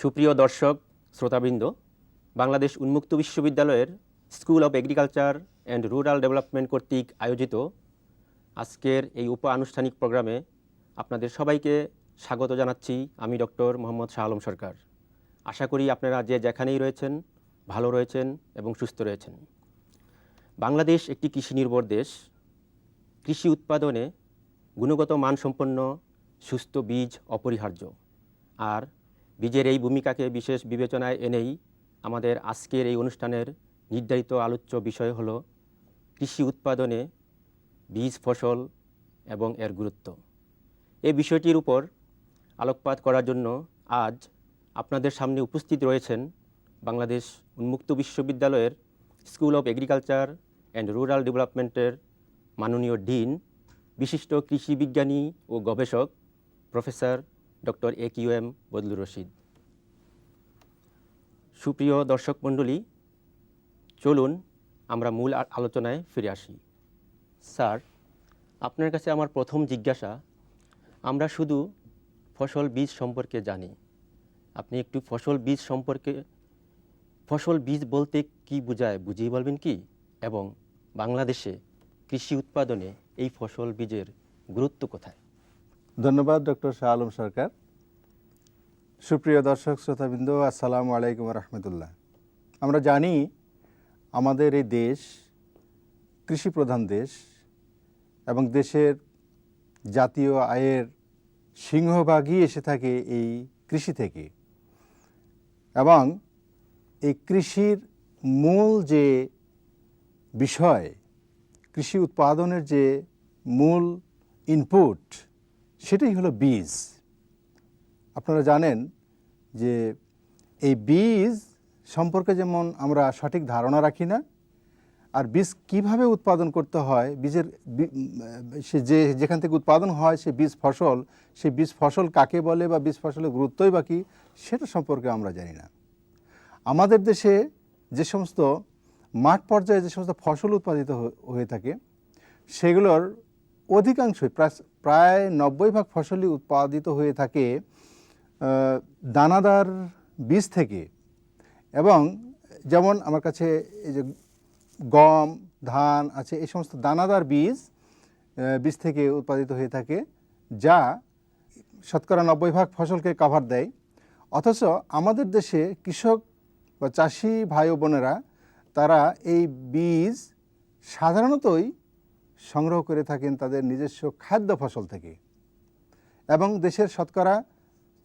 সুপ্রিয় দর্শক শ্রোতাবৃন্দ, বাংলাদেশ উন্মুক্ত বিশ্ববিদ্যালয়ের school of agriculture and rural development কর্তৃক আয়োজিত আজকের এই আনুষ্ঠানিক প্রোগ্রামে আপনাদের সবাইকে স্বাগত জানাচ্ছি। আমি ডক্টর মোহাম্মদ শাহ আলম সরকার। আশা করি আপনারা যে যেখানেই রয়েছেন ভালো রয়েছেন এবং সুস্থ রয়েছেন। বাংলাদেশ একটি কৃষি নির্ভর দেশ। কৃষি উৎপাদনে গুণগত মানসম্পন্ন সুস্থ বীজ অপরিহার্য। আর বীজের এই ভূমিকাকে বিশেষ বিবেচনায় এনেই আমাদের আজকের এই অনুষ্ঠানের নির্ধারিত আলোচ্য বিষয় হলো কৃষি উৎপাদনে বীজ ফসল এবং এর গুরুত্ব। এই বিষয়টির উপর আলোকপাত করার জন্য আজ আপনাদের সামনে উপস্থিত রয়েছেন বাংলাদেশ উন্মুক্ত বিশ্ববিদ্যালয়ের school of agriculture and rural ডেভেলপমেন্টের মাননীয় ডিন, বিশিষ্ট কৃষি বিজ্ঞানী ও গবেষক professor doctor AQM Badlur Rashid. সুপ্রিয় দর্শক মণ্ডলী, চলুন আমরা মূল আলোচনায় ফিরে আসি। স্যার, আপনার কাছে আমার প্রথম জিজ্ঞাসা, আমরা শুধু ফসল বীজ সম্পর্কে জানি। আপনি একটু ফসল বীজ বলতে কি বোঝায় বুঝিয়ে বলবেন কি? এবং বাংলাদেশে কৃষি উৎপাদনে এই ফসল বীজের গুরুত্ব কোথায়? ধন্যবাদ ডক্টর শাহ আলম সরকার। সুপ্রিয় দর্শক শ্রোতাবৃন্দ, আসসালামু আলাইকুম রহমতুল্লাহ। আমরা জানি আমাদের এই দেশ কৃষি প্রধান দেশ এবং দেশের জাতীয় আয়ের সিংহভাগই এসে থাকে এই কৃষি থেকে। এবং এই কৃষির মূল যে বিষয়, কৃষি উৎপাদনের যে মূল ইনপুট, সেটাই হলো বীজ। আপনারা জানেন যে এই বীজ সম্পর্কে যেমন আমরা সঠিক ধারণা রাখি না, আর বীজ কিভাবে উৎপাদন করতে হয়, বীজের যেখান থেকে উৎপাদন হয় সে বীজ ফসল, সেই বীজ ফসল কাকে বলে বা বীজ ফসলের গুরুত্বই বা কী, সেটা সম্পর্কে আমরা জানি না। আমাদের দেশে যে সমস্ত মাঠ পর্যায়ে যে সমস্ত ফসল উৎপাদিত হয়ে থাকে সেগুলোর অধিকাংশই প্রায় 90% ফসলই উৎপাদিত হয়ে থাকে দানাদার বীজ থেকে। এবং যেমন আমার কাছে এই যে গম, ধান আছে, এই সমস্ত দানাদার বীজ থেকে উৎপাদিত হয়ে থাকে, যা শতকরা 90% ফসলকে কভার দেয়। অথচ আমাদের দেশে কৃষক বা চাষি ভাই ও বোনেরা তারা এই বীজ সাধারণতই সংগ্রহ করে থাকেন তাদের নিজস্ব খাদ্য ফসল থেকে। এবং দেশের শতকরা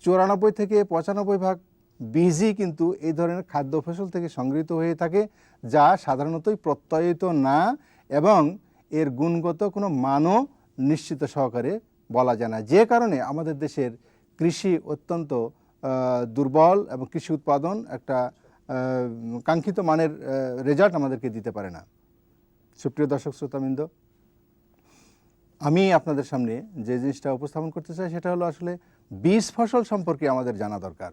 94 থেকে 95% বীজই কিন্তু এই ধরনের খাদ্য ফসল থেকে সংগৃহীত হয়ে থাকে, যা সাধারণতই প্রত্যয়িত না এবং এর গুণগত কোনো মানও নিশ্চিত সহকারে বলা যায় না। যে কারণে আমাদের দেশের কৃষি অত্যন্ত দুর্বল এবং কৃষি উৎপাদন একটা কাঙ্ক্ষিত মানের রেজাল্ট আমাদেরকে দিতে পারে না। সুপ্রিয় দর্শক শ্রোতাবৃন্দ, আমি আপনাদের সামনে যে জিনিসটা উপস্থাপন করতে চাই সেটা হলো আসলে বীজ ফসল সম্পর্কে আমাদের জানা দরকার।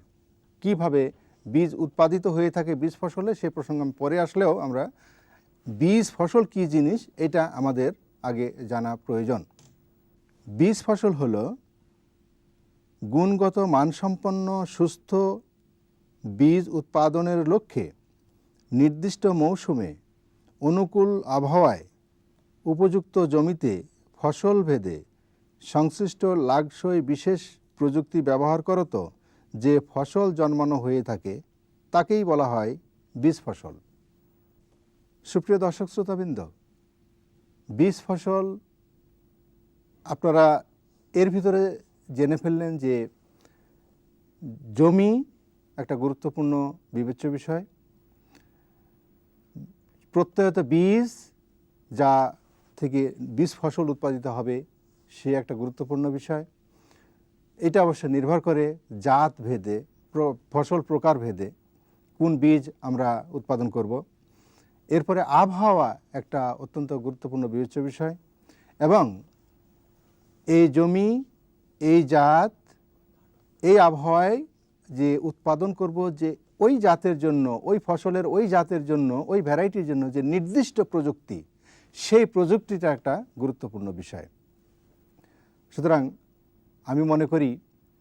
কিভাবে বীজ উৎপাদিত হয়ে থাকে বীজ ফসলে, সে প্রসঙ্গে আমি পরে আসলেও আমরা বীজ ফসল কী জিনিস এটা আমাদের আগে জানা প্রয়োজন। বীজ ফসল হলো গুণগত মানসম্পন্ন সুস্থ বীজ উৎপাদনের লক্ষ্যে নির্দিষ্ট মৌসুমে অনুকূল আবহাওয়ায় উপযুক্ত জমিতে ফসল ভেদে সংশ্লিষ্ট লাগসই বিশেষ প্রযুক্তি ব্যবহার করত যে ফসল জন্মানো হয়ে থাকে তাকেই বলা হয় বীজ ফসল। সুপ্রিয় দর্শক শ্রোতাবৃন্দ, বীজ ফসল আপনারা এর ভিতরে জেনে ফেললেন যে জমি একটা গুরুত্বপূর্ণ বিবেচ্য বিষয়। প্রত্যয়ত বীজ যা থেকে বীজ ফসল উৎপাদিত হবে সে একটা গুরুত্বপূর্ণ বিষয়। এটা অবশ্য নির্ভর করে জাত ভেদে, ফসল প্রকার ভেদে কোন বীজ আমরা উৎপাদন করব। এরপরে আবহাওয়া একটা অত্যন্ত গুরুত্বপূর্ণ বিবেচ্য বিষয়। এবং এই জমি, এই জাত, এই আবহাওয়ায় যে উৎপাদন করব, যে ওই জাতের জন্য, ওই ফসলের ওই জাতের জন্য, ওই ভ্যারাইটির জন্য যে নির্দিষ্ট প্রযুক্তি, সেই প্রযুক্তিটা একটা গুরুত্বপূর্ণ বিষয়। সুতরাং আমি মনে করি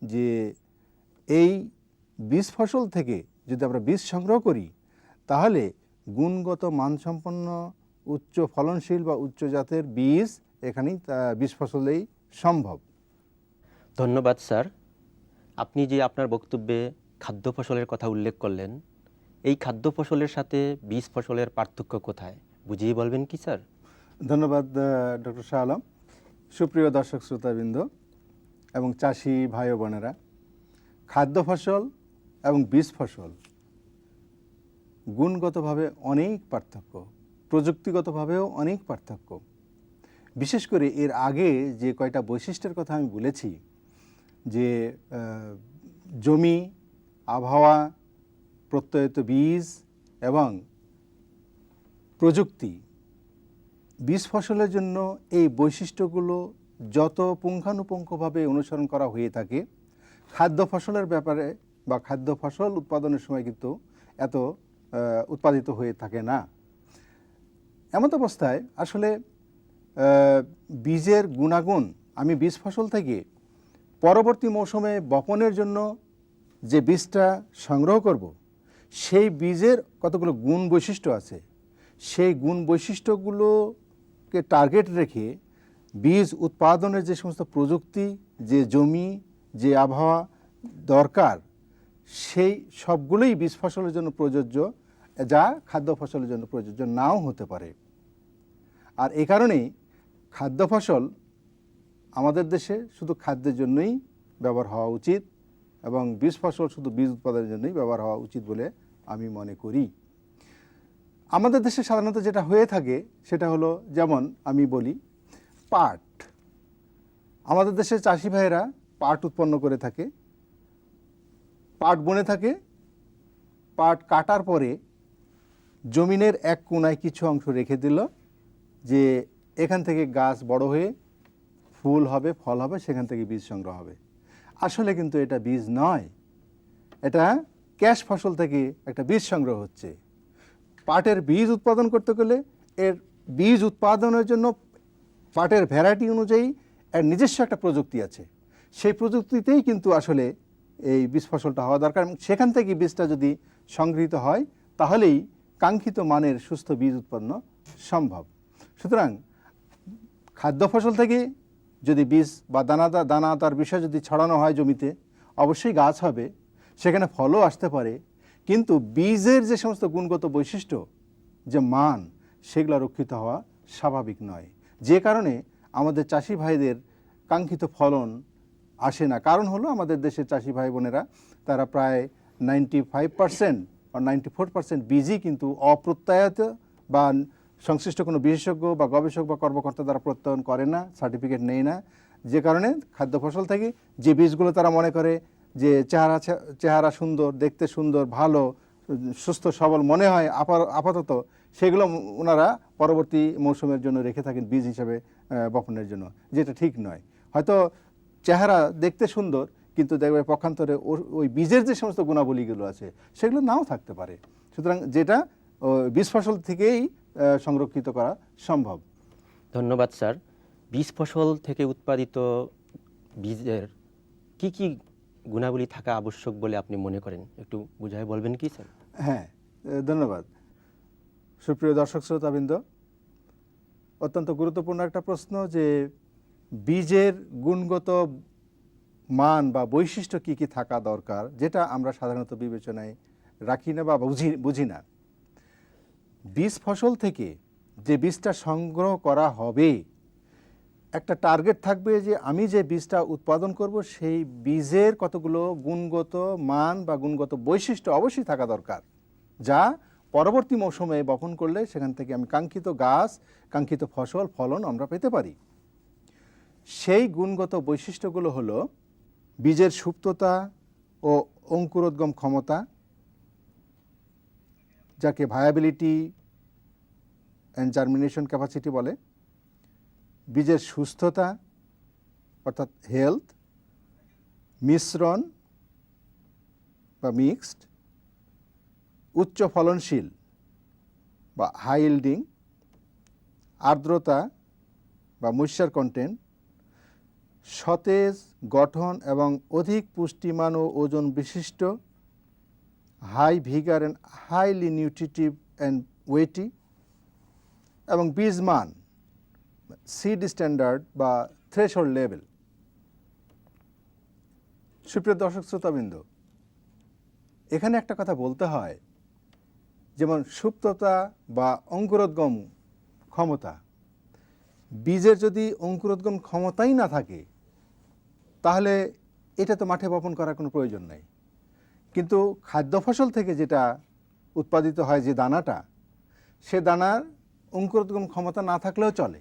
যে এই বীজ ফসল থেকে যদি আমরা বীজ সংগ্রহ করি তাহলে গুণগত মানসম্পন্ন উচ্চ ফলনশীল বা উচ্চ জাতের বীজ এখানেই বীজ ফসলেই সম্ভব। ধন্যবাদ স্যার। আপনি যে আপনার বক্তব্যে খাদ্য ফসলের কথা উল্লেখ করলেন, এই খাদ্য ফসলের সাথে বীজ ফসলের পার্থক্য কোথায় বুঝিয়ে বলবেন কি স্যার? ধন্যবাদ ডক্টর শাহ আলম। সুপ্রিয় দর্শক শ্রোতাবৃন্দ এবং চাষি ভাই ও বোনেরা, খাদ্য ফসল এবং বীজ ফসল গুণগতভাবে অনেক পার্থক্য, প্রযুক্তিগতভাবেও অনেক পার্থক্য। বিশেষ করে এর আগে যে কয়টা বৈশিষ্ট্যের কথা আমি বলেছি, যে জমি, আবহাওয়া, প্রত্যয়িত বীজ এবং প্রযুক্তি, বীজ ফসলের জন্য এই বৈশিষ্ট্যগুলো যত পুঙ্খানুপুঙ্খভাবে অনুসরণ করা হয়ে থাকে, খাদ্য ফসলের ব্যাপারে বা খাদ্য ফসল উৎপাদনের সময় কিন্তু এত উৎপাদিত হয়ে থাকে না। এমত অবস্থায় আসলে বীজের গুণাগুণ, আমি বীজ ফসল থেকে পরবর্তী মৌসুমে বপনের জন্য যে বীজটা সংগ্রহ করব, সেই বীজের কতগুলো গুণ বৈশিষ্ট্য আছে, সেই গুণ বৈশিষ্ট্যগুলোকে টার্গেট রেখে বীজ উৎপাদনের যে সমস্ত প্রযুক্তি, যে জমি, যে আবহাওয়া দরকার, সেই সবগুলোই বীজ ফসলের জন্য প্রযোজ্য, যা খাদ্য ফসলের জন্য প্রযোজ্য নাও হতে পারে। আর এ কারণেই খাদ্য ফসল আমাদের দেশে শুধু খাদ্যের জন্যই ব্যবহার হওয়া উচিত এবং বীজ ফসল শুধু বীজ উৎপাদনের জন্যই ব্যবহার হওয়া উচিত বলে আমি মনে করি। আমাদের দেশে সাধারণত যেটা হয়ে থাকে সেটা হলো, যেমন আমি বলি, পাট। আমাদের দেশে চাষি ভাইয়েরা পাট উৎপন্ন করে থাকে, পাট বনে থাকে। পাট কাটার পরে জমিনের এক কোণায় কিছু অংশ রেখে দিল, যে এখান থেকে গাছ বড় হয়ে ফুল হবে, ফল হবে, সেখান থেকে বীজ সংগ্রহ হবে। আসলে কিন্তু এটা বীজ নয়, এটা ক্যাশ ফসল থেকে একটা বীজ সংগ্রহ হচ্ছে। পাটের বীজ উৎপাদন করতে গেলে এর বীজ উৎপাদনের জন্য পাটের ভ্যারাইটি অনুযায়ী এর নিজস্ব একটা প্রযুক্তি আছে, সেই প্রযুক্তিতেই কিন্তু আসলে এই বীজ ফসলটা হওয়া দরকার। সেখান থেকে বীজটা যদি সংগৃহীত হয় তাহলেই কাঙ্ক্ষিত মানের সুস্থ বীজ উৎপন্ন সম্ভব। সুতরাং খাদ্য ফসল থেকে যদি বীজ বা দানাদার বিষয় যদি ছড়ানো হয় জমিতে, অবশ্যই গাছ হবে, সেখানে ফলও আসতে পারে, কিন্তু বীজের যে সমস্ত গুণগত বৈশিষ্ট্য, যে মান, সেগুলো রক্ষিত হওয়া স্বাভাবিক নয়। যে কারণে আমাদের চাষি ভাইদের কাঙ্ক্ষিত ফলন আসে না। কারণ হলো, আমাদের দেশের চাষি ভাই বোনেরা তারা প্রায় 95% বা 94% বীজই কিন্তু অপ্রত্যয়িত বা সংশ্লিষ্ট কোনো বিশেষজ্ঞ বা গবেষক বা কর্মকর্তা দ্বারা প্রত্যয়ন করে না, সার্টিফিকেট নেয় না। যে কারণে খাদ্য ফসল থেকে যে বীজগুলো তারা মনে করে যে চেহারা সুন্দর, দেখতে সুন্দর, ভালো, সুস্থ সবল মনে হয় আপাতত, সেগুলো ওনারা পরবর্তী মৌসুমের জন্য রেখে থাকেন বীজ হিসাবে বপনের জন্য, যেটা ঠিক নয়। হয়তো চেহারা দেখতে সুন্দর, কিন্তু দেখবে পক্ষান্তরে ওই বীজের যে সমস্ত গুণাবলীগুলো আছে সেগুলো নাও থাকতে পারে। সুতরাং যেটা বীজ ফসল থেকেই সংরক্ষিত করা সম্ভব। ধন্যবাদ স্যার। বীজ ফসল থেকে উৎপাদিত বীজের কি কি গুণাবলী থাকা আবশ্যক বলে আপনি মনে করেন, একটু বুঝায় বলবেন কি স্যার? হ্যাঁ, ধন্যবাদ। সুপ্রিয় দর্শক শ্রোতাবৃন্দ, অত্যন্ত গুরুত্বপূর্ণ একটা প্রশ্ন, যে বীজের গুণগত মান বা বৈশিষ্ট্য কি কি থাকা দরকার, যেটা আমরা সাধারণত বিবেচনায় রাখি না বা বুঝি না। বীজ ফসল থেকে যে বীজটা সংগ্রহ করা হবে, একটা টার্গেট থাকবে যে আমি যে বীজটা উৎপাদন করব সেই বীজের কতগুলো গুণগত মান বা গুণগত বৈশিষ্ট্য অবশ্যই থাকা দরকার, যা পরবর্তী মৌসুমে বপন করলে সেখান থেকে আমি কাঙ্ক্ষিত গাছ, কাঙ্ক্ষিত ফলন আমরা পেতে পারি। সেই গুণগত বৈশিষ্ট্যগুলো হলো বীজের সুপ্ততা ও অঙ্কুরোদ্গম ক্ষমতা, যাকে ভায়াবিলিটি অ্যান্ড জার্মিনেশন ক্যাপাসিটি বলে, বীজের সুস্থতা অর্থাৎ হেলথ, মিশ্রণ বা মিক্সড, উচ্চ ফলনশীল বা হাই ইল্ডিং, আর্দ্রতা বা ময়েশ্চার কন্টেন্ট, সতেজ, গঠন এবং অধিক পুষ্টিমান ও ওজন বিশিষ্ট high vigour and highly nutritive and weighty, এবং বীজ মান সিড স্ট্যান্ডার্ড বা থ্রেশহোল্ড লেভেল। সুপ্রিয় দর্শক শ্রোতাবৃন্দ, এখানে একটা কথা বলতে হয়, যেমন সুপ্ততা বা অঙ্কুরোদ্গম ক্ষমতা, বীজের যদি অঙ্কুরোদ্গম ক্ষমতাই না থাকে তাহলে এটা তো মাঠে বপন করার কোনো প্রয়োজন নাই। কিন্তু খাদ্য ফসল থেকে যেটা উৎপাদিত হয়, যে দানাটা, সে দানার অঙ্কুরোদ্গম ক্ষমতা না থাকলেও চলে,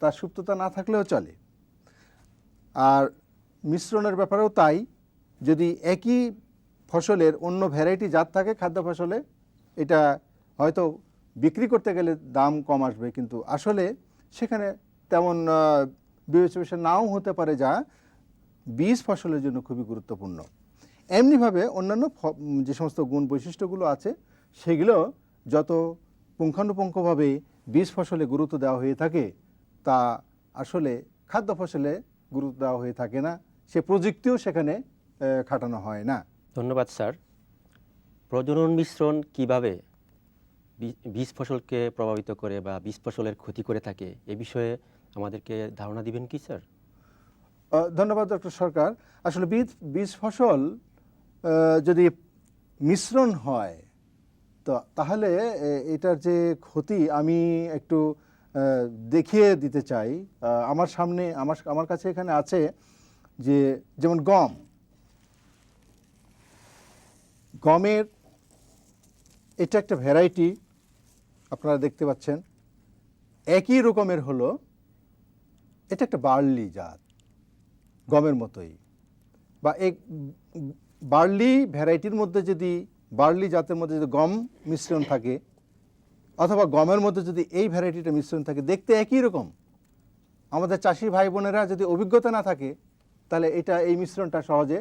তার সুপ্ততা না থাকলেও চলে। আর মিশ্রণের ব্যাপারেও তাই, যদি একই ফসলের অন্য ভ্যারাইটি জাত থাকে খাদ্য ফসলে, এটা হয়তো বিক্রি করতে গেলে দাম কম আসবে, কিন্তু আসলে সেখানে তেমন বিবেচনা নাও হতে পারে, যা বীজ ফসলের জন্য খুবই গুরুত্বপূর্ণ। এমনিভাবে অন্যান্য যে সমস্ত গুণ বৈশিষ্ট্যগুলো আছে সেগুলো যত পুঙ্খানুপুঙ্খভাবে বীজ ফসলে গুরুত্ব দেওয়া হয়ে থাকে, তা আসলে খাদ্য ফসলে গুরুত্ব দেওয়া হয়ে থাকে না, সে প্রযুক্তিও সেখানে খাটানো হয় না। ধন্যবাদ স্যার। প্রজনন মিশ্রণ কিভাবে বীজ ফসলকে প্রভাবিত করে বা বীজ ফসলের ক্ষতি করে থাকে, এ বিষয়ে আমাদেরকে ধারণা দিবেন কি স্যার? ধন্যবাদ ডক্টর সরকার। আসলে বীজ ফসল যদি মিশ্রণ হয় তো তাহলে এটার যে ক্ষতি আমি একটু দেখিয়ে দিতে চাই। আমার সামনে আমার কাছে এখানে আছে যে, যেমন গমের এটা একটা ভ্যারাইটি আপনারা দেখতে পাচ্ছেন, একই রকমের হলো, এটা একটা বার্লি জাত, গমের মতোই। বা এই বার্লি ভ্যারাইটির মধ্যে যদি, বার্লি জাতের মধ্যে যদি গম মিশ্রণ থাকে, অথবা গমের মধ্যে যদি এই ভ্যারাইটিটা মিশ্রণ থাকে, দেখতে একই রকম। আমাদের চাষি ভাই বোনেরা যদি অভিজ্ঞতা না থাকে তাহলে এই মিশ্রণটা সহজে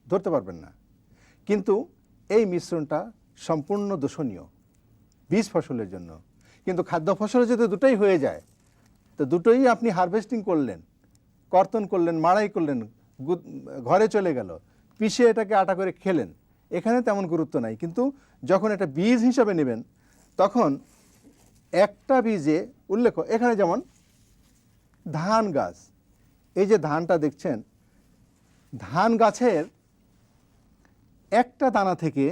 ধরতে পারবেন না। কিন্তু এই মিশ্রণটা সম্পূর্ণ দূষণীয় বীজ ফসলের জন্য। কিন্তু খাদ্য ফসলে যদি দুটোই হয়ে যায়, তো দুটোই আপনি হারভেস্টিং করলেন, কর্তন করলেন, মাড়াই করলেন, ঘরে চলে গেল, পিষে এটাকে আটা করে খেলেন, এখানে তেমন গুরুত্ব নাই। কিন্তু যখন এটা বীজ হিসাবে নেবেন, তখন একটা বীজে উল্লেখ, এখানে যেমন ধান গাছ, এই যে ধানটা দেখছেন, ধান গাছের একটা দানা থেকে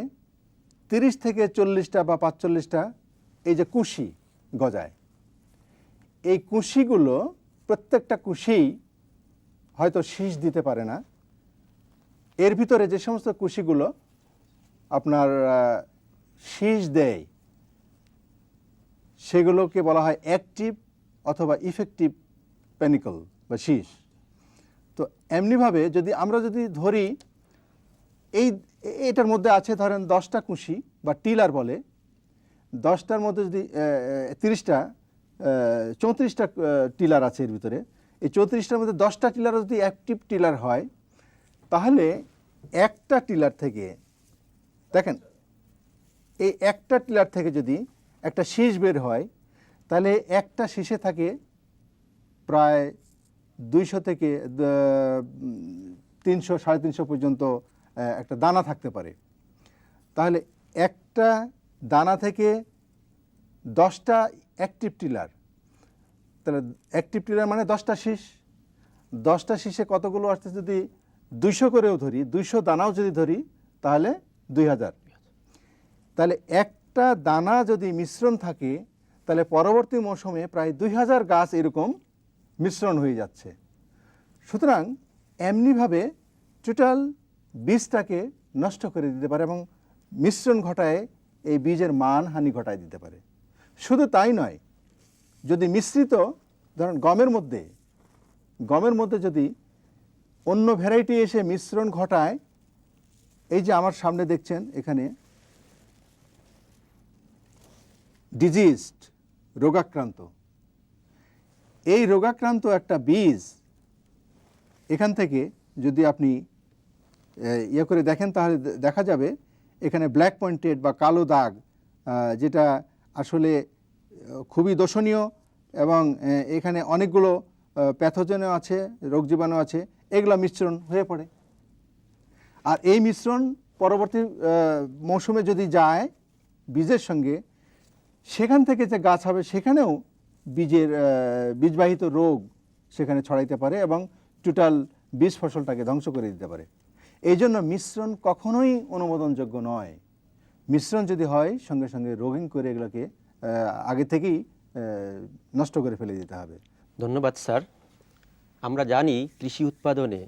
30 থেকে 40টা বা 45টা এই যে কুশি গজায়। এই কুশিগুলো, প্রত্যেকটা কুশি হয়তো শীষ দিতে পারে না। এর ভিতরে যে সমস্ত কুশিগুলো আপনার শীষ দেয়, সেগুলোকে বলা হয় অ্যাক্টিভ অথবা ইফেক্টিভ প্যানিকল বা শীষ। তো এমনিভাবে আমরা যদি ধরি, এটার মধ্যে আছে ধরেন 10টা কুশি বা টিলার বলে, 10টার মধ্যে যদি 34টা টিলার আছে এর ভিতরে, এই 34টার মধ্যে 10টা টিলার যদি অ্যাক্টিভ টিলার হয়, তাহলে একটা টিলার থেকে, দেখেন, এই একটা টিলার থেকে যদি একটা শীষ বের হয়, তাহলে একটা শীষে থাকে প্রায় 200 থেকে 300, 350 পর্যন্ত একটা দানা থাকতে পারে। তাহলে একটা দানা থেকে 10টা অ্যাক্টিভ টিলার, তাহলে অ্যাক্টিভ টিলার মানে 10টা শীষ, 10টা শীষে কতগুলো আসতে, যদি 200 করেও ধরি, 200 দানাও যদি ধরি, তাহলে 2000। তাহলে একটা দানা যদি মিশ্রণ থাকে, তাহলে পরবর্তী মৌসুমে প্রায় 2000 গাছ এরকম মিশ্রণ হয়ে যাচ্ছে। সুতরাং এমনিভাবে টোটাল বীজটাকে নষ্ট করে দিতে পারে এবং মিশ্রণ ঘটায় এই বীজের মান হানি ঘটায় দিতে পারে। শুধু তাই নয়, যদি মিশ্রিত, ধরুন গমের মধ্যে যদি অন্য ভ্যারাইটি এসে মিশ্রণ ঘটায়, এই যে আমার সামনে দেখছেন এখানে ডিজিজড, রোগাক্রান্ত, এই রোগাক্রান্ত একটা বীজ এখান থেকে যদি আপনি করে দেখেন, তাহলে দেখা যাবে এখানে ব্ল্যাক পয়েন্টেড বা কালো দাগ, যেটা আসলে খুবই দোষণীয়, এবং এখানে অনেকগুলো প্যাথোজেনও আছে, রোগ জীবাণু আছে, এগুলো মিশ্রণ হয়ে পড়ে। আর এই মিশ্রণ পরবর্তী মৌসুমে যদি যায় বীজের সঙ্গে, সেখান থেকে যে গাছ হবে সেখানেও বীজবাহিত রোগ সেখানে ছড়াইতে পারে এবং টোটাল বীজ ফসলটাকে ধ্বংস করে দিতে পারে। এই জন্য মিশ্রণ কখনোই অনুমোদনযোগ্য নয়। মিশ্রণ যদি হয় সঙ্গে সঙ্গে রোগিং করে এগুলোকে আগে থেকেই নষ্ট করে ফেলে দিতে হবে। ধন্যবাদ স্যার। আমরা জানি কৃষি উৎপাদনে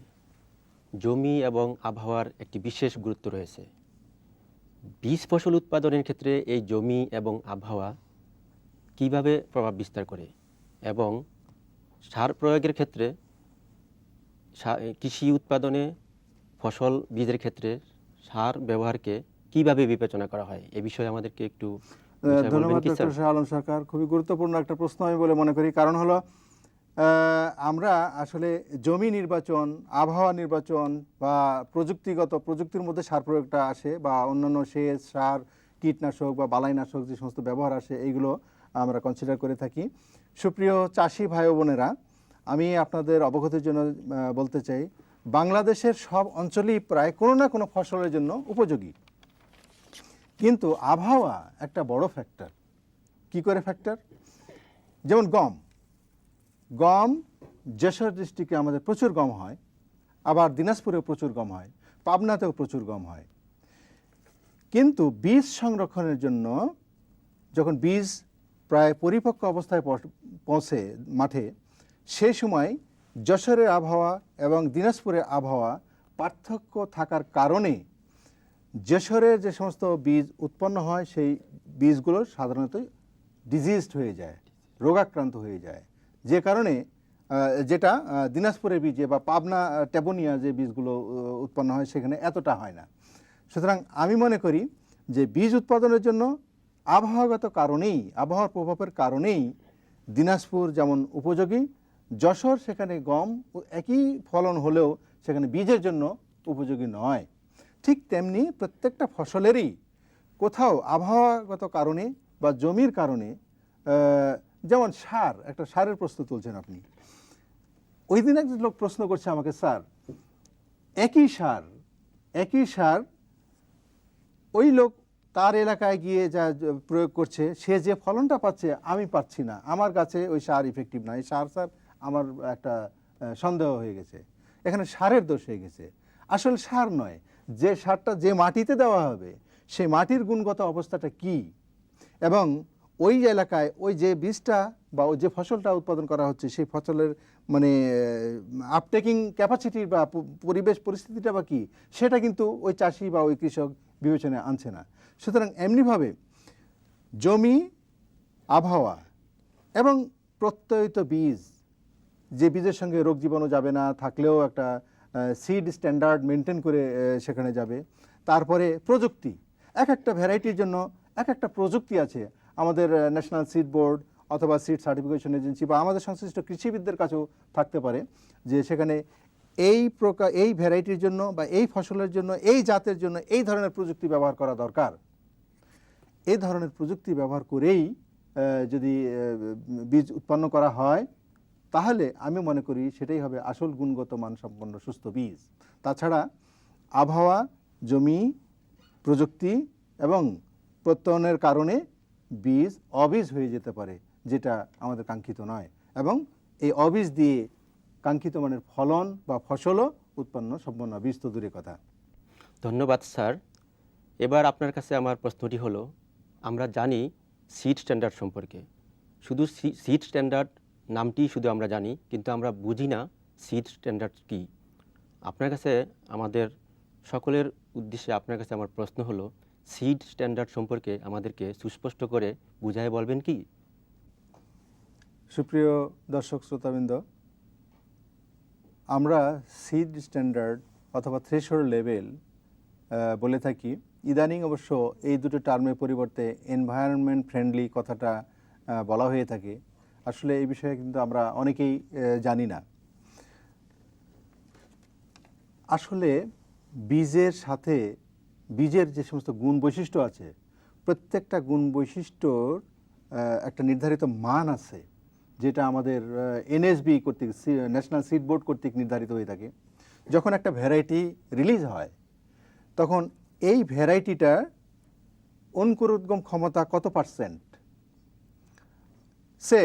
জমি এবং আবহাওয়ার একটি বিশেষ গুরুত্ব রয়েছে। বীজ ফসল উৎপাদনের ক্ষেত্রে এই জমি এবং আবহাওয়া কিভাবে প্রভাব বিস্তার করে এবং সার প্রয়োগের ক্ষেত্রে কৃষি উৎপাদনে ফসল বীজের ক্ষেত্রে সার ব্যবহারকে কিভাবে বিবেচনা করা হয়, এ বিষয়ে আমাদেরকে একটু বুঝিয়ে বলবেন ধন্যবাদ কি, স্যার? ডক্টর শাহ আলম সরকার। খুবই গুরুত্বপূর্ণ একটা প্রশ্ন আমি বলে মনে করি। কারণ হলো আমরা আসলে জমি নির্বাচন, আবহাওয়া নির্বাচন বা প্রযুক্তির মধ্যে সার প্রয়োগটা আসে বা অন্যান্য সেচ সার, কীটনাশক বা বালাইনাশক যে সমস্ত ব্যবহার আসে এইগুলো আমরা কনসিডার করে থাকি। সুপ্রিয় চাষি ভাই ও বোনেরা, আমি আপনাদের অবগতির জন্য বলতে চাই, বাংলাদেশের সব অঞ্চলেই প্রায় কোনো না কোনো ফসলের জন্য উপযোগী, কিন্তু আবহাওয়া একটা বড় ফ্যাক্টর। কি করে ফ্যাক্টর? যেমন গম যশোর ডিস্ট্রিক্টে আমাদের প্রচুর গম হয়, আবার দিনাজপুরেও প্রচুর গম হয়, পাবনাতেও প্রচুর গম হয়। কিন্তু বীজ সংরক্ষণের জন্য যখন বীজ প্রায় পরিপক্ক অবস্থায় পৌঁছে মাঠে, সেই সময় যশোরের আবহাওয়া এবং দিনাজপুরের আবহাওয়া পার্থক্য থাকার কারণে যশোরের যে সমস্ত বীজ উৎপন্ন হয় সেই বীজগুলো সাধারণত ডিজিজড হয়ে যায়, রোগাক্রান্ত হয়ে যায়, যে কারণে যেটা দিনাজপুরের বীজে বা পাবনা টেবোনিয়া যে বীজগুলো উৎপন্ন হয় সেখানে এতটা হয় না। সুতরাং আমি মনে করি যে বীজ উৎপাদনের জন্য আবহাওয়াগত কারণেই, আবহাওয়ার প্রভাবের কারণেই দিনাজপুর যেমন উপযোগী, যশোর সেখানে গম একই ফলন হলেও সেখানে বীজের জন্য উপযোগী নয়। ঠিক তেমনি প্রত্যেকটা ফসলেরই কোথাও আবহাওয়াগত কারণে বা জমির কারণে, যেমন একটা সারের প্রশ্ন তুলছেন আপনি। ওই দিন একজন লোক প্রশ্ন করছে আমাকে, স্যার একই সার ওই লোক তার এলাকায় গিয়ে যা প্রয়োগ করছে, সে যে ফলনটা পাচ্ছে আমি পাচ্ছি না, আমার কাছে ওই সার ইফেক্টিভ না, এই সার আমার একটা সন্দেহ হয়ে গেছে, এখানে সারের দোষ হয়ে গেছে। আসলে সার নয়, যে সারটা যে মাটিতে দেওয়া হবে সেই মাটির গুণগত অবস্থাটা কি, এবং ওই এলাকায় ওই যে বীজটা বা ওই যে ফসলটা উৎপাদন করা হচ্ছে সেই ফসলের মানে আপটেকিং ক্যাপাসিটি বা পরিবেশ পরিস্থিতিটা বা কি, সেটা কিন্তু ওই চাষি বা ওই কৃষক বিবেচনায় আনছে না। সুতরাং এমনিভাবে জমি, আবহাওয়া এবং প্রত্যয়িত বীজ, যে বীজের সঙ্গে রোগ জীবাণু যাবে না, থাকলেও একটা সিড স্ট্যান্ডার্ড মেনটেন করে সেখানে যাবে। তারপরে প্রযুক্তি, এক একটা ভ্যারাইটির জন্য এক একটা প্রযুক্তি আছে। আমাদের ন্যাশনাল সিড বোর্ড অথবা সিড সার্টিফিকেশন এজেন্সি বা আমাদের সংশ্লিষ্ট কৃষিবিদদের কাছেও থাকতে পারে যে সেখানে এই ভ্যারাইটির জন্য বা এই ফসলের জন্য, এই জাতের জন্য এই ধরনের প্রযুক্তি ব্যবহার করা দরকার। এই ধরনের প্রযুক্তি ব্যবহার করেই যদি বীজ উৎপন্ন করা হয় তাহলে আমি মনে করি সেটাই হবে আসল গুণগত মানসম্পন্ন সুস্থ বীজ। তাছাড়া আবহাওয়া, জমি, প্রযুক্তি এবং প্রত্যয়নের কারণে বীজ অবীজ হয়ে যেতে পারে, যেটা আমাদের কাঙ্ক্ষিত নয়, এবং এই অবীজ দিয়ে কাঙ্ক্ষিত মানের ফলন বা ফসলও উৎপন্ন সম্পন্ন, বীজ তো দূরের কথা। ধন্যবাদ স্যার। এবার আপনার কাছে আমার প্রশ্নটি হলো, আমরা জানি সিড স্ট্যান্ডার্ড সম্পর্কে, শুধু সিড স্ট্যান্ডার্ড নামটি শুধু আমরা জানি, কিন্তু আমরা বুঝি না সিড স্ট্যান্ডার্ড কী। আপনার কাছে আমাদের সকলের উদ্দেশ্যে আপনার কাছে আমার প্রশ্ন হলো, সিড স্ট্যান্ডার্ড সম্পর্কে আমাদেরকে সুস্পষ্ট করে বুঝায় বলবেন কি? সুপ্রিয় দর্শক শ্রোতাবৃন্দ, আমরা সিড স্ট্যান্ডার্ড অথবা থ্রেশহোল্ড লেভেল বলে থাকি। ইদানিং অবশ্য এই দুটো টার্মের পরিবর্তে এনভায়রনমেন্ট ফ্রেন্ডলি কথাটা বলা হয়ে থাকে। আসলে এই বিষয়ে কিন্তু আমরা অনেকেই জানি না। আসলে বীজের সাথে বীজের যে সমস্ত গুণ বৈশিষ্ট্য আছে, প্রত্যেকটা গুণ বৈশিষ্ট্যর একটা নির্ধারিত মান আছে, যেটা আমাদের এনএসবি কর্তৃক, ন্যাশনাল সিড বোর্ড কর্তৃক নির্ধারিত হয়ে থাকে। যখন একটা ভ্যারাইটি রিলিজ হয় তখন এই ভ্যারাইটিটার অঙ্কুরোদ্গম ক্ষমতা কত পার্সেন্ট? সে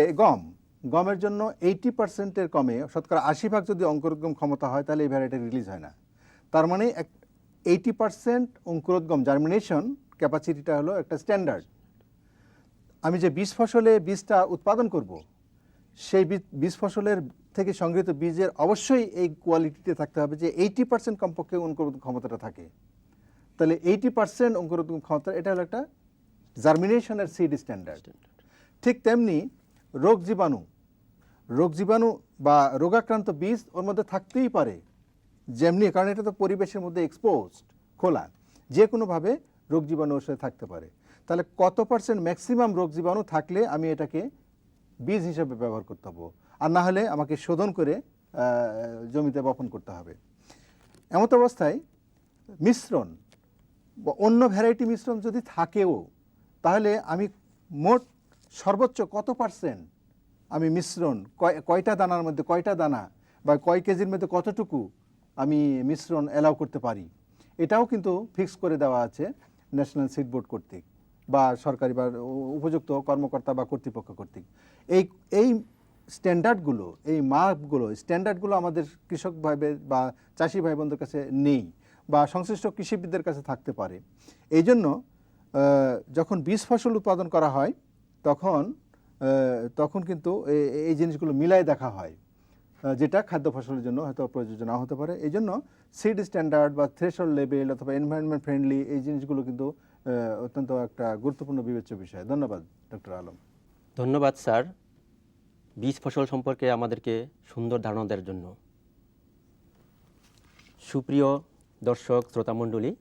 গমের জন্য 80%-এর কমে, শতকরা 80% যদি অঙ্কুরোদ্গম ক্ষমতা হয় তাহলে এই ভ্যারাইটি রিলিজ হয় না। তার মানে 80% অঙ্কুরোদ্গম জার্মিনেশন ক্যাপাসিটিটা হলো একটা স্ট্যান্ডার্ড। আমি যে বীজ ফসলে বীজটা উৎপাদন করব, সেই বীজ ফসলের থেকে সংগৃহীত বীজের অবশ্যই এই কোয়ালিটিতে থাকতে হবে যে 80% কমপক্ষে অঙ্কুরোদ্গম ক্ষমতাটা থাকে। তাহলে 80% অঙ্কুরোদ্গম ক্ষমতা, এটা হলো একটা জার্মিনেশনের সিড স্ট্যান্ডার্ড। ঠিক তেমনি রোগ জীবাণু বা রোগাক্রান্ত বীজ ওর মধ্যে থাকতেই পারে, যেমনি, কারণ এটা তো পরিবেশের মধ্যে এক্সপোজড, খোলা, যে কোনোভাবে রোগ জীবাণু ওর সাথে থাকতে পারে। তাহলে কত পার্সেন্ট ম্যাক্সিমাম রোগ জীবাণু থাকলে আমি এটাকে বীজ হিসেবে ব্যবহার করতে হবে, আর না হলে আমাকে শোধন করে জমিতে বপন করতে হবে। এমত অবস্থায় মিশ্রণ বা অন্য ভ্যারাইটি মিশ্রণ যদি থাকেও, তাহলে আমি মোট সর্বোচ্চ কত পার্সেন্ট আমি মিশ্রণ, কয়টা দানার মধ্যে কয়টা দানা বা কয় কেজির মধ্যে কতটুকু আমি মিশ্রণ অ্যালাউ করতে পারি, এটাও কিন্তু ফিক্স করে দেওয়া আছে ন্যাশনাল সিড বোর্ড কর্তৃক বা সরকারি বা উপযুক্ত কর্মকর্তা বা কর্তৃপক্ষ কর্তৃক। এই স্ট্যান্ডার্ডগুলো, এই মাপগুলো, স্ট্যান্ডার্ডগুলো আমাদের কৃষক ভাই বা চাষি ভাই বোনদের কাছে নেই বা সংশ্লিষ্ট কৃষিবিদদের কাছে থাকতে পারে। এই জন্য যখন বীজ ফসল উৎপাদন করা হয় তখন কিন্তু এই জিনিসগুলো মিলাই দেখা হয়, যেটা খাদ্য ফসলের জন্য হয়তো প্রযোজ্য নাও হতে পারে। এই জন্য সিড স্ট্যান্ডার্ড বা থ্রেশহোল্ড লেভেল অথবা এনভায়রনমেন্ট ফ্রেন্ডলি, এই জিনিসগুলো কিন্তু অত্যন্ত একটা গুরুত্বপূর্ণ বিবেচ্য বিষয়। ধন্যবাদ ডক্টর আলম। ধন্যবাদ স্যার, বীজ ফসল সম্পর্কে আমাদেরকে সুন্দর ধারণা দেওয়ার জন্য। সুপ্রিয় দর্শক শ্রোতামণ্ডলী,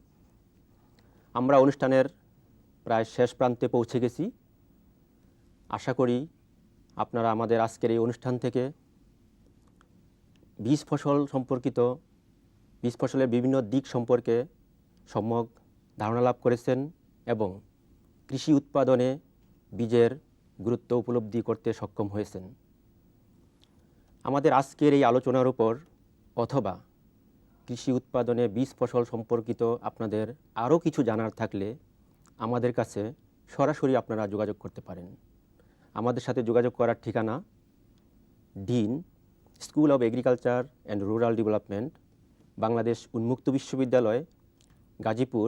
আমরা অনুষ্ঠানের প্রায় শেষ প্রান্তে পৌঁছে গেছি। আশা করি আপনারা আমাদের আজকের এই অনুষ্ঠান থেকে বীজ ফসলের বিভিন্ন দিক সম্পর্কে সম্যক ধারণা লাভ করেছেন এবং কৃষি উৎপাদনে বীজের গুরুত্ব উপলব্ধি করতে সক্ষম হয়েছেন। আমাদের আজকের এই আলোচনার উপর অথবা কৃষি উৎপাদনে বীজ ফসল সম্পর্কিত আপনাদের আরও কিছু জানার থাকলে আমাদের কাছে সরাসরি আপনারা যোগাযোগ করতে পারেন। আমাদের সাথে যোগাযোগ করার ঠিকানা: dean, school of agriculture and rural development, Bangladesh উন্মুক্ত বিশ্ববিদ্যালয়, গাজীপুর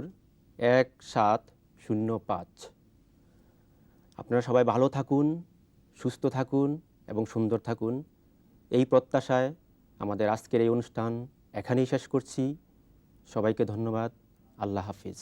1705। আপনারা সবাই ভালো থাকুন, সুস্থ থাকুন এবং সুন্দর থাকুন, এই প্রত্যাশায় আমাদের আজকের এই অনুষ্ঠান এখানেই শেষ করছি। সবাইকে ধন্যবাদ। আল্লাহ হাফিজ।